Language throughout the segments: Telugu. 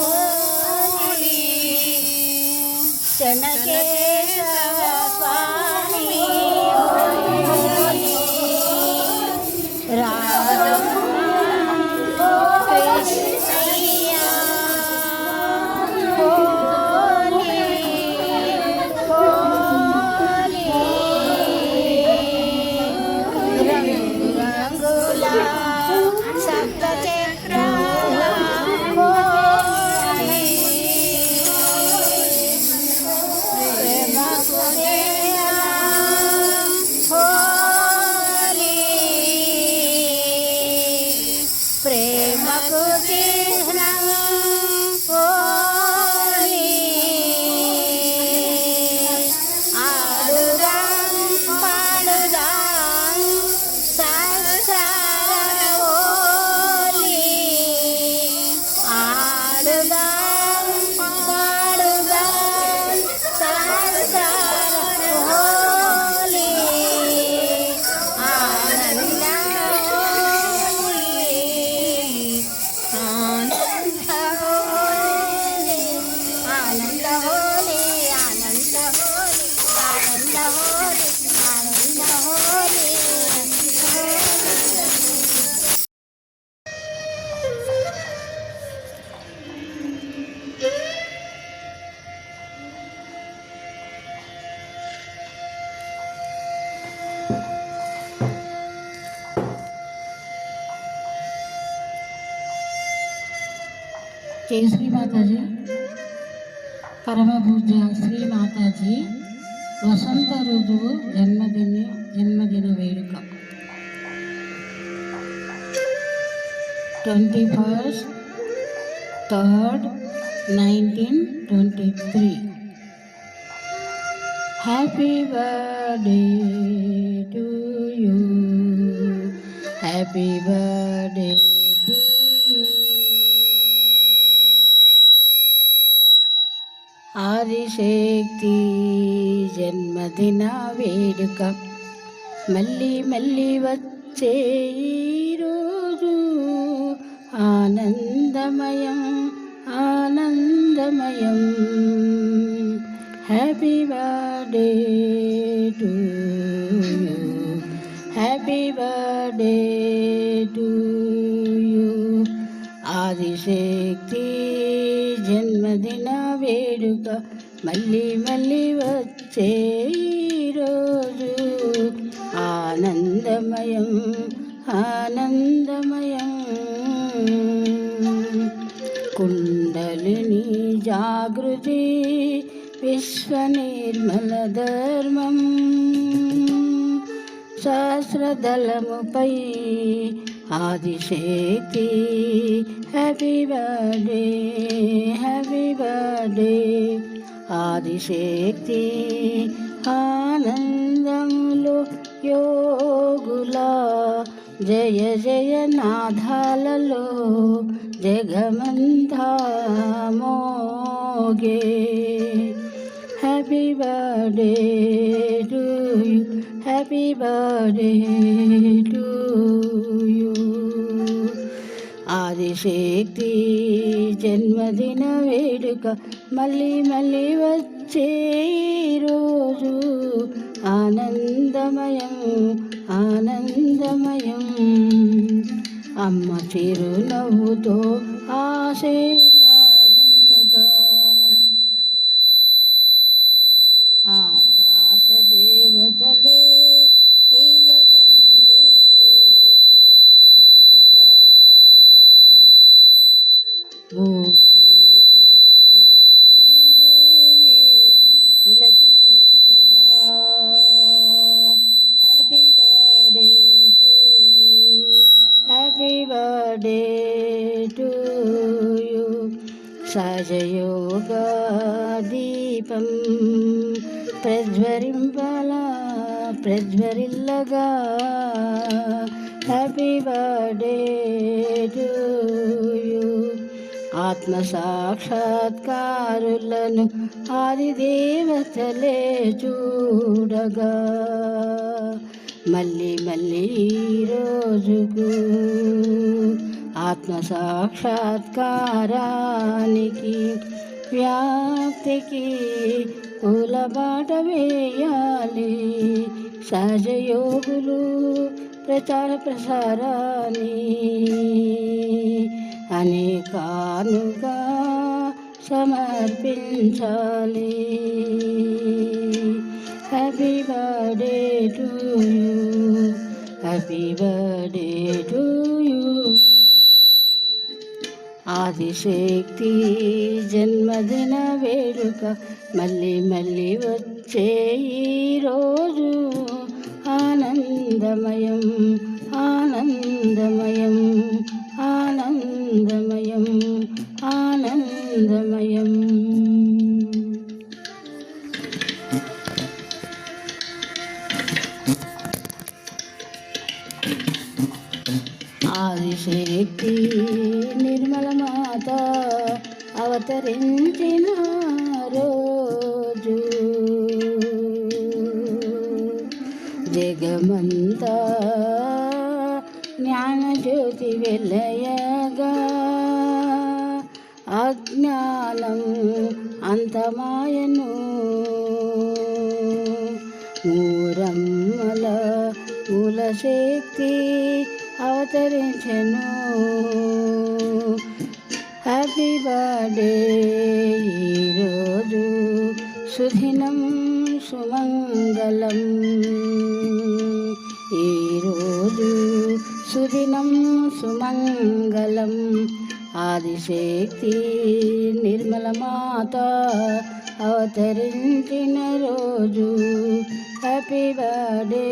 హోలీ చెన్నకేశవ స్వామి హోలీ రాధమ్మ కృష్ణయ్య హోలీ హోలీ రంగు రంగుల సప్త చక్రాల హోలీ ప్రేమకు హోలీ ప్రేమకు చిహ్నం హోలీ ఆడుదాం పాడుదాం సంసార హోలీ ఆడుదాం పాడుదాం సంసార హోలీ ఆనంద హోలీ ఆనంద హోలీ ఆనంద హోలీ ఆనంద హోలీ ఆనంద హోలీ ఆనంద హోలీ जय श्री माताजी परम पूज्य श्री माताजी वसंत ऋतु जन्मदिन वेడుక 21st 3rd 1923 Happy birthday to you Happy birthday to you Adishakti జన్మదిన వేడుక మళ్ళీ మళ్ళీ వచ్చే ఈరోజు ఆనందమయం ఆనందమయం happy birthday to you happy birthday to you Adishakti జన్మదిన వేడుక మళ్ళీ మళ్ళీ వచ్చే ఈరోజు ఆనందమయం ఆనందమయం కుండలిని జాగృతి విశ్వనిర్మల ధర్మం సహస్రదళముపై ఆదిశక్తి హ్యాపీ బర్త్డే ఆదిశక్తి ఆనందములు యోగుల జయ జయ నాదాలలో జగమంతా మోగే happy birthday to you happy birthday to you Adishakti జన్మదిన వేడుక మళ్ళీ మళ్ళీ వచ్చే రోజు ఆనందమయం ఆనందమయం అమ్మ చిరునవ్వుతో ఆశీర్వాదించగా ఆకాశ దేవతలే పూలగల్లు కురిపించగా భూదేవి శ్రీదేవి పులకించగా happy birthday to you happy birthday to you Sahajayoga దీపం ప్రజ్వరిల్లగా హ్యాపీ బర్త్డే టు యూ ఆత్మ సాక్షాత్కారులను ఆదిదేవతలే చూడగా మళ్ళీ మళ్ళీ ఈ రోజుకు ఆత్మసాక్షాత్కారానికి వ్యాప్తికి పూలబాట వేయాలి. సహజయోగులు ప్రచార ప్రసారాన్ని అనేకానుగా సమర్పించాలి. Happy birthday to you, happy birthday to you. Adishakti జన్మదిన వేడుక మళ్ళీ మళ్ళీ వచ్చే ఈరోజు ఆనందమయం ఆనందమయం ఆనందమయం ఆనందమయం. ఆదిశక్తి నిర్మల మాత అవతరించిన రోజు జగమంతా జ్ఞానజ్యోతి వెలయగా అజ్ఞానం అంతమాయను. మూరమ్మల మూలశక్తి అవతరించెను. హ్యాపీ బర్త్డే ఈరోజు సుదినం సుమంగళం. ఈరోజు సుదినం సుమంగళం. ఆదిశక్తి నిర్మల మాత అవతరించిన రోజు. Happy birthday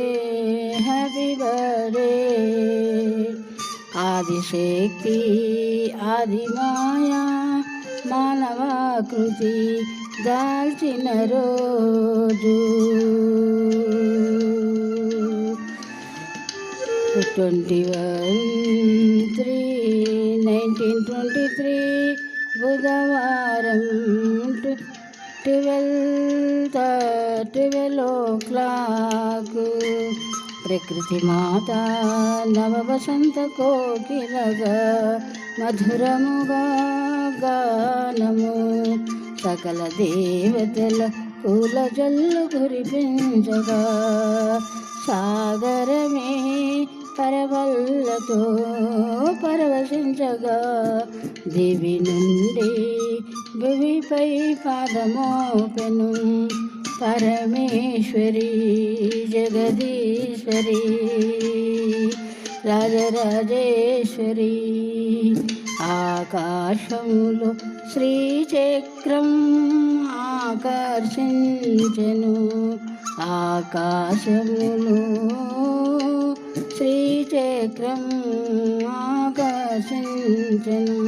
happy birthday. Adishakti Adimaya మానవాకృతి దాల్చిన రోజు 21/3/1923 బుధవారం 12 o'clock. ప్రకృతి మాత నవ వసంత కోకిలగా మధురముగా గానము. సకల దేవతల పూల జల్లు కురిపించగా సాగరమే పరవళ్ళతో పరవశించగా దివి నుండి భువిపై పాదమోపెను. పరమేశ్వరి జగదీశ్వరి రాజరాజేశ్వరి. ఆకాశములో శ్రీచక్రం ఆకర్షించెను. ఆకాశములో శ్రీచక్రం ఆకర్షించెను.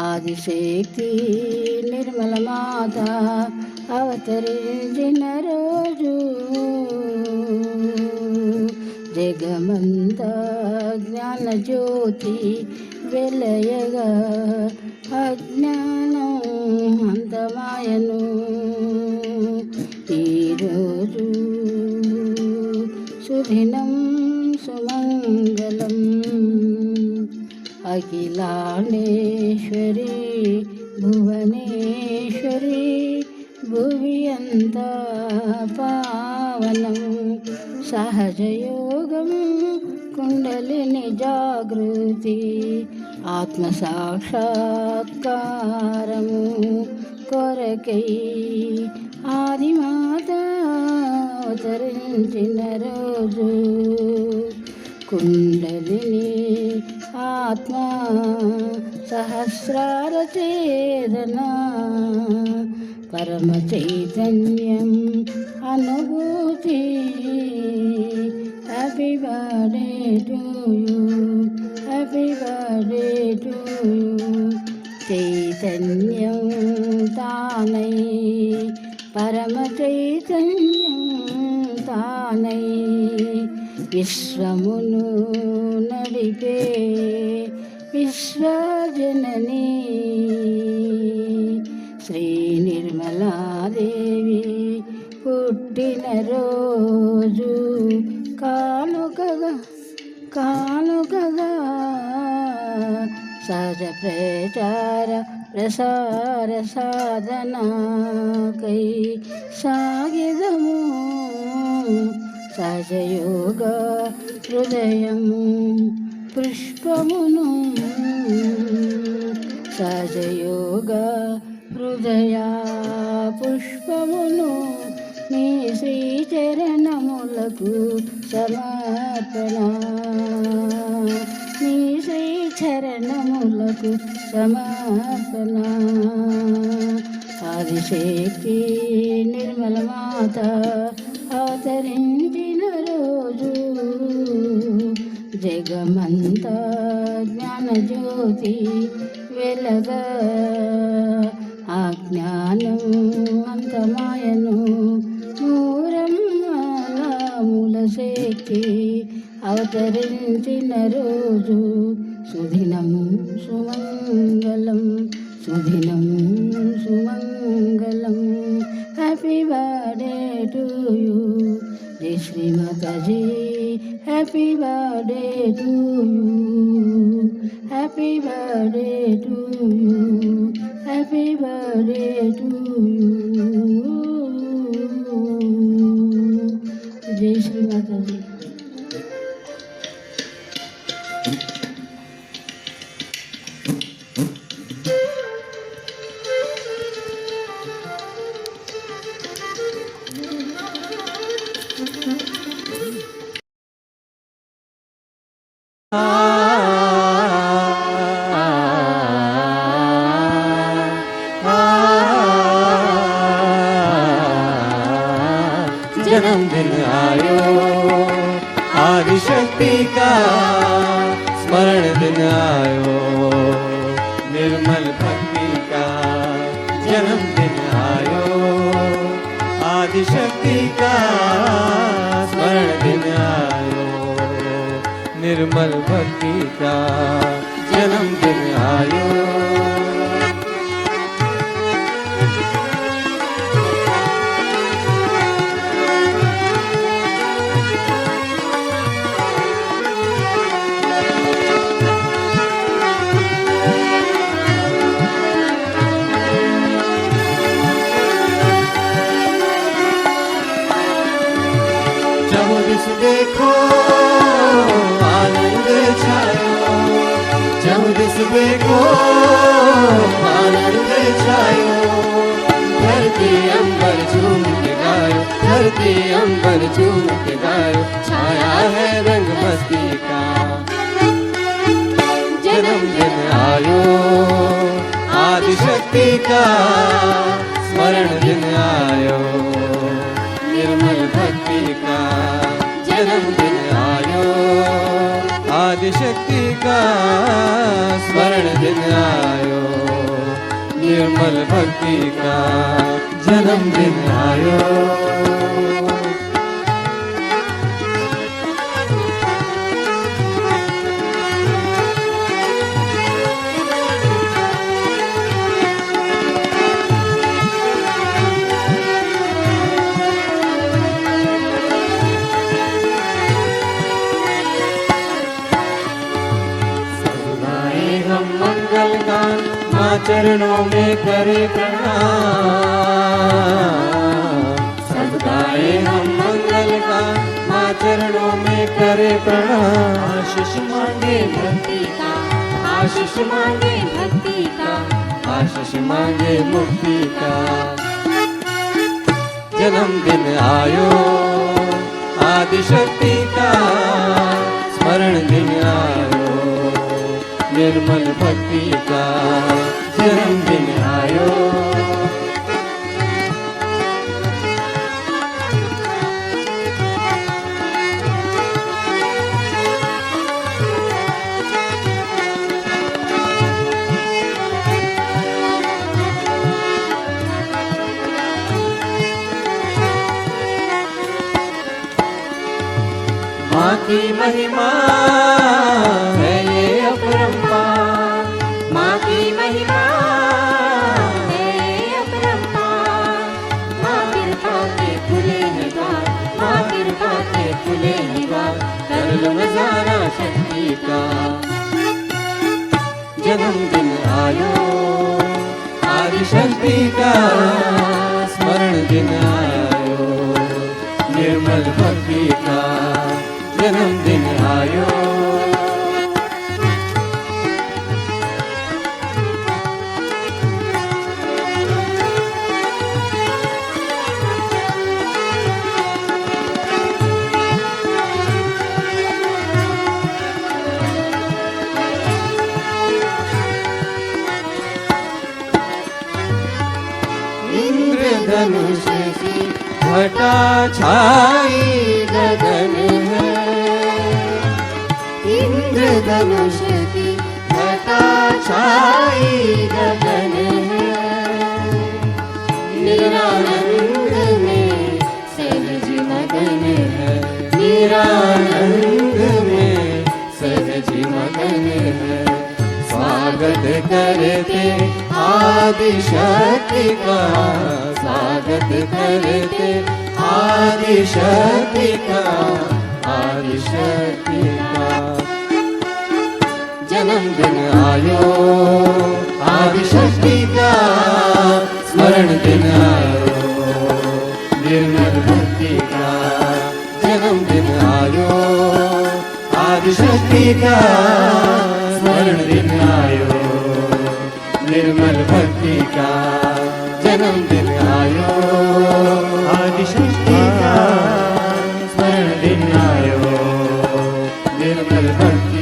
ఆదిశక్తి నిర్మల మాత అవతరించిన రోజు జగమంతా జ్ఞానజ్యోతి వెలయగా అజ్ఞానం అంతమాయను. ఈరోజు సుదినం సుమంగళం. అఖిలాండేశ్వరి భువనేశ్వరి భువి అంతా పావనం. సహజయోగం కుండలిని జాగృతి ఆత్మసాక్షాత్కారము కొరకై ఆదిమాత అవతరించిన రోజు. కుండలిని ఆత్మ సహస్రార చేదన పరమ చైతన్యం అనుభూతి. Happy birthday to you, happy birthday to you. చైతన్యం తానై పరమ చైతన్యం తానై విశ్వమును నడిపే విశ్వజనని శ్రీ నిర్మలాదేవి పుట్టిన రోజు కా కానుకగా సహజ ప్రచార ప్రసార సాధనకై సాగిదము సహజయోగ హృదయం పుష్పమును సహజయోగ హృదయ పుష్పమును నీ శ్రీచరణములకు సమర్పణ నీ శ్రీచరణములకు సమర్పణ ఆదిశక్తి నిర్మల మాత అవతరించిన రోజు జగమంత జ్ఞానజ్యోతి వెలగా ఆ జ్ఞానం అంతమాయను మూల శక్తి అవతరించిన రోజు సుదినం సుమంగళం సుదినం సుమంగళం హ్యాపీ బర్త్డే టు యూ జై Shri Mataji happy birthday to you happy birthday to you happy birthday to you జై శ్రీమాతాజీ जन्मदिन आयो आदिशक्ति का स्मरण दिन आयो निर्मल भक्ति का जन्मदिन आयो आदिशक्ति का स्मरण दिन आयो निर्मल भक्ति का जन्मदिन आयो देखो आनंद छायो जब दिस देखो आनंद छायो धरती अंबर झूम के गायो धरती अंबर झूम के गायो छाया है रंग मस्ती का जन्मदिन आयो आदिशक्ति का स्मरण दिन आयो निर्मल भक्ति का जन्मदिन आयो आदिशक्ति का स्मरण दिन आयो निर्मल भक्ति का जन्मदिन आयो चरणों में करे प्रणाम सब गाए हम मंगल का माँ चरणों में करे प्रणाम आशीष मांगे भक्ति का आशीष मांगे भक्ति का आशीष मांगे मुक्ति का जन्मदिन आयो आदिशक्ति का स्मरण दिन आयो निर्मल भक्ति का जन्मदिन आयो माँ की महिमा है ये अपरंपार माँ की महिमा है ये अपरंपार माँ कृपा के खुले हैं द्वार माँ कृपा के खुले हैं द्वार कर लो नजारा भक्ति का जन्मदिन आयो, आदिशक्ति का स्मरण दिन आयो, निर्मल भक्ति का जन्मदिन आयो। इंद्रधनुष की घटा छाई गगन है, इंद्रधनुष की घटा छाई गगन है, निरानंद में सहज मगन है, निरानंद में सहज मगन है। स्वागत करते आदिशक्ति का, स्वागत करते आदिशक्ति का, आदिशक्ति का जन्मदिन आयो, आदिशक्ति का स्मरण दिन आयो, निर्मल भक्ति का जन्मदिन आयो, आदिशक्ति का स्मरण दिन आयो, निर्मल भक्ति का जन्मदिन आयो, आदिशक्ति का स्मरण दिन आयो, निर्मल भक्ति